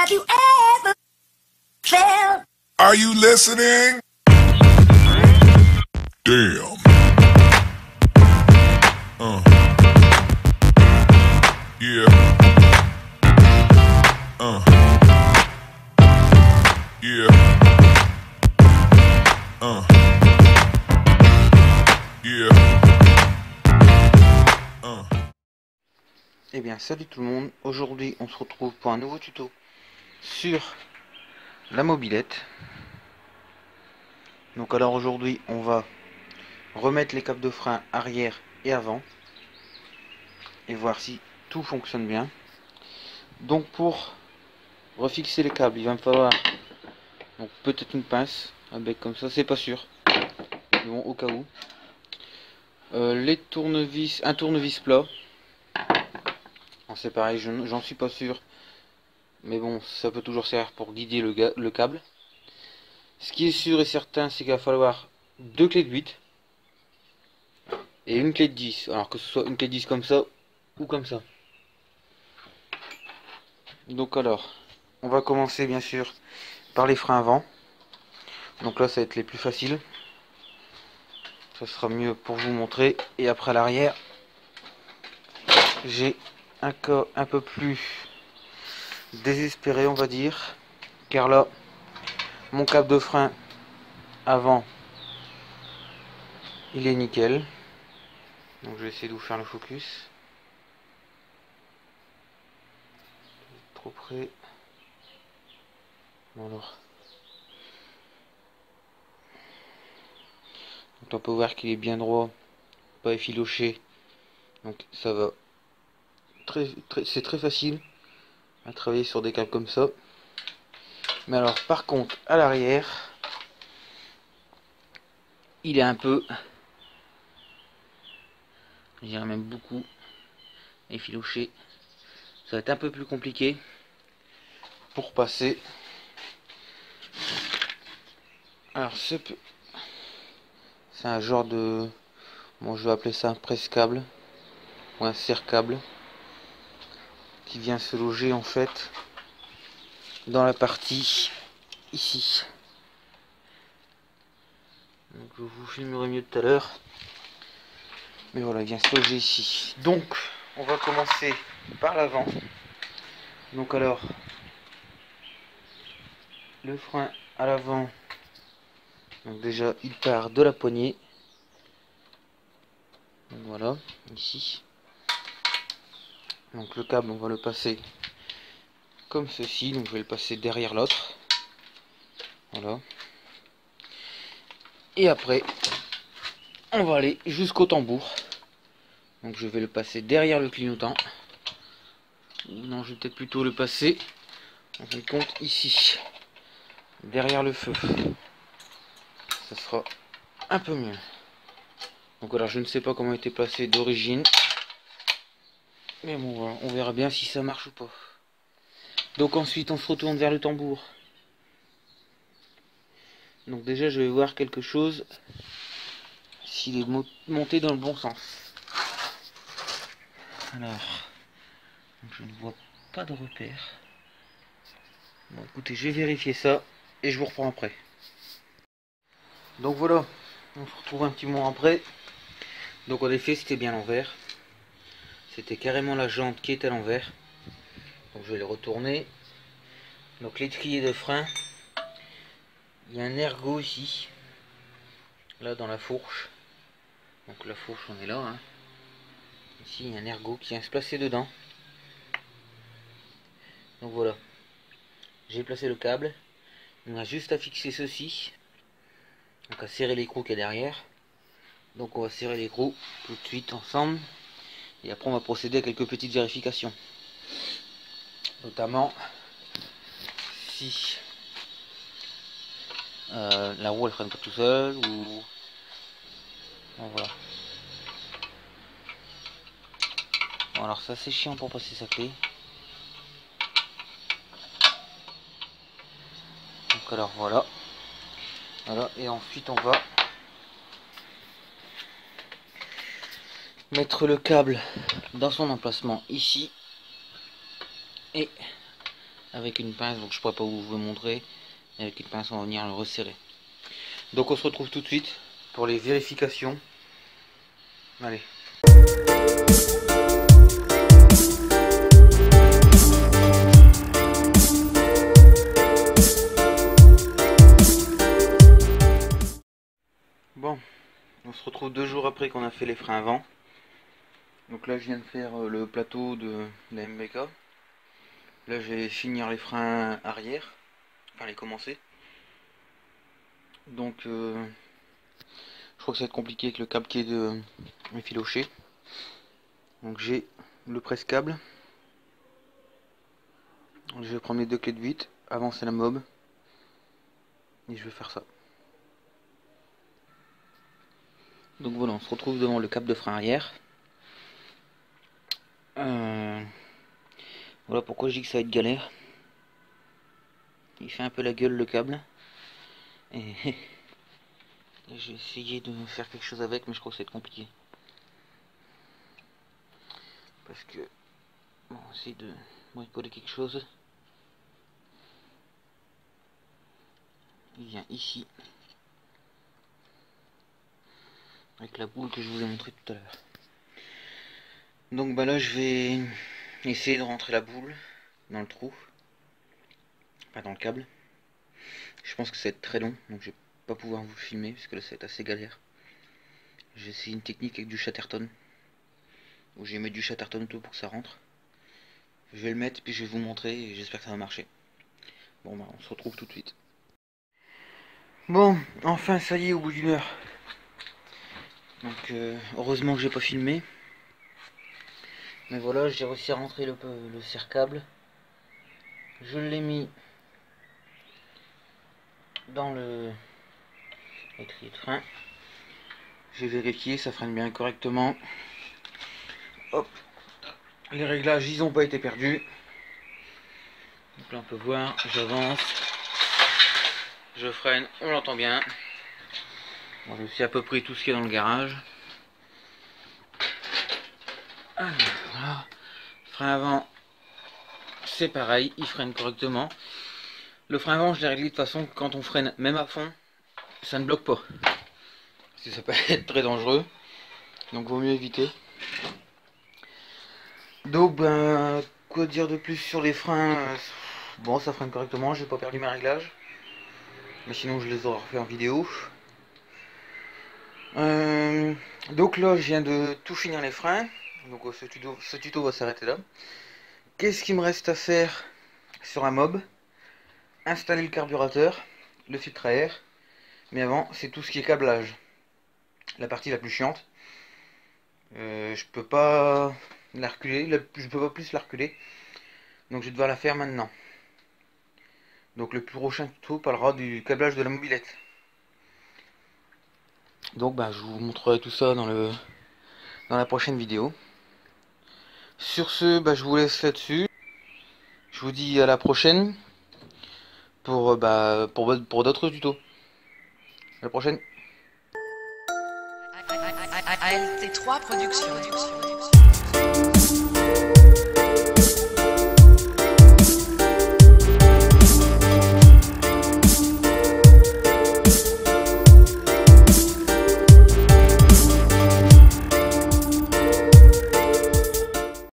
Have you ever felt? Are you listening? Damn. Yeah. Yeah. Yeah. Eh bien salut tout le monde, aujourd'hui on se retrouve pour un nouveau tuto sur la mobilette. Donc alors aujourd'hui on va remettre les câbles de frein arrière et avant et voir si tout fonctionne bien. Donc pour refixer les câbles il va me falloir peut-être une pince, un bec comme ça, c'est pas sûr, mais bon au cas où. Les tournevis, un tournevis plat. C'est pareil, j'en suis pas sûr, mais bon, ça peut toujours servir pour guider le câble. Ce qui est sûr et certain, c'est qu'il va falloir deux clés de 8 et une clé de 10. Alors que ce soit une clé de 10 comme ça ou comme ça. Donc alors, on va commencer bien sûr par les freins avant. Donc là, ça va être les plus faciles. Ça sera mieux pour vous montrer. Et après l'arrière, j'ai un cas un peu plus désespéré, on va dire, car là mon câble de frein avant il est nickel, donc je vais essayer de vous faire le focus. Trop près. Bon alors, donc on peut voir qu'il est bien droit, pas effiloché, donc ça va c'est très facile à travailler sur des câbles comme ça. Mais alors par contre à l'arrière il est un peu, je dirais même beaucoup effiloché. Ça va être un peu plus compliqué pour passer. Alors c'est un genre de, bon je vais appeler ça un presse-câble ou un serre-câble qui vient se loger en fait dans la partie ici. Donc je vous filmerai mieux tout à l'heure, mais voilà, il vient se loger ici. Donc on va commencer par l'avant. Donc alors le frein à l'avant, donc déjà il part de la poignée, donc voilà, ici. Donc le câble on va le passer comme ceci, donc je vais le passer derrière l'autre, voilà. Et après on va aller jusqu'au tambour, donc je vais le passer derrière le clignotant. Non, je vais peut-être plutôt le passer en fin de compte ici, derrière le feu, ça sera un peu mieux. Donc alors je ne sais pas comment il était placé d'origine, mais bon voilà, on verra bien si ça marche ou pas. Donc ensuite on se retourne vers le tambour. Donc déjà je vais voir quelque chose, s'il est monté dans le bon sens. Alors, je ne vois pas de repère. Bon écoutez, je vais vérifier ça et je vous reprends après. Donc voilà, on se retrouve un petit moment après. Donc en effet c'était bien l'envers. C'était carrément la jante qui est à l'envers. Donc je vais le retourner. Donc l'étrier de frein, il y a un ergot ici, là dans la fourche. Donc la fourche on est là, hein. Ici il y a un ergot qui vient se placer dedans. Donc voilà, j'ai placé le câble. On a juste à fixer ceci, donc à serrer l'écrou qui est derrière. Donc on va serrer l'écrou tout de suite ensemble. Et après on va procéder à quelques petites vérifications. Notamment si la roue elle freine pas tout seul ou... Bon, voilà. Bon, alors ça c'est chiant pour passer sa clé. Donc alors voilà. Voilà, et ensuite on va mettre le câble dans son emplacement ici et avec une pince, donc je pourrais pas vous montrer. Avec une pince on va venir le resserrer. Donc on se retrouve tout de suite pour les vérifications. Allez. Bon, on se retrouve 2 jours après qu'on a fait les freins avant. Donc là je viens de faire le plateau de la MBK. Là je vais finir les freins arrière, enfin les commencer. Donc je crois que ça va être compliqué avec le câble qui est de effiloché. Donc j'ai le presse-câble. Je vais prendre mes 2 clés de 8, avancer la mob. Et je vais faire ça. Donc voilà, on se retrouve devant le câble de frein arrière. Voilà pourquoi je dis que ça va être galère. Il fait un peu la gueule le câble. Et j'ai essayé de faire quelque chose avec, mais je crois que ça va être compliqué. Parce que bon, on va essayer de bricoler quelque chose. Il vient ici. Avec la boule que je vous ai montré tout à l'heure. Donc bah là je vais essayer de rentrer la boule dans le trou. Pas dans le câble. Je pense que ça va être très long, donc je vais pas pouvoir vous filmer parce que là ça va être assez galère. J'ai essayé une technique avec du Chatterton. Où j'ai mis du Chatterton tout pour que ça rentre. Je vais le mettre puis je vais vous montrer et j'espère que ça va marcher. Bon bah on se retrouve tout de suite. Bon, enfin ça y est, au bout d'une heure. Donc heureusement que j'ai pas filmé. Mais voilà, j'ai réussi à rentrer le serre-câble. Je l'ai mis dans le étrier de frein. J'ai vérifié, ça freine bien correctement. Hop, les réglages ils n'ont pas été perdus. Donc là on peut voir, j'avance, je freine, on l'entend bien. Bon, je sais à peu près tout ce qu'il y a dans le garage. Alors, voilà. Frein avant, c'est pareil, il freine correctement. Le frein avant, je l'ai réglé de façon que quand on freine même à fond, ça ne bloque pas. Parce que ça peut être très dangereux. Donc vaut mieux éviter. Donc ben, quoi dire de plus sur les freins? Bon, ça freine correctement, j'ai pas perdu mes réglages. Mais sinon je les aurais refait en vidéo. Donc là je viens de tout finir les freins. Donc ce tuto va s'arrêter là. Qu'est-ce qu'il me reste à faire sur un mob? Installer le carburateur, le filtre à air. Mais avant c'est tout ce qui est câblage. La partie la plus chiante. Je peux pas la reculer, je peux pas plus la reculer. Donc je vais devoir la faire maintenant. Donc le prochain tuto parlera du câblage de la mobilette. Donc bah, je vous montrerai tout ça dans la prochaine vidéo. Sur ce, bah, je vous laisse là-dessus. Je vous dis à la prochaine pour d'autres tutos. À la prochaine. ALT3 Productions.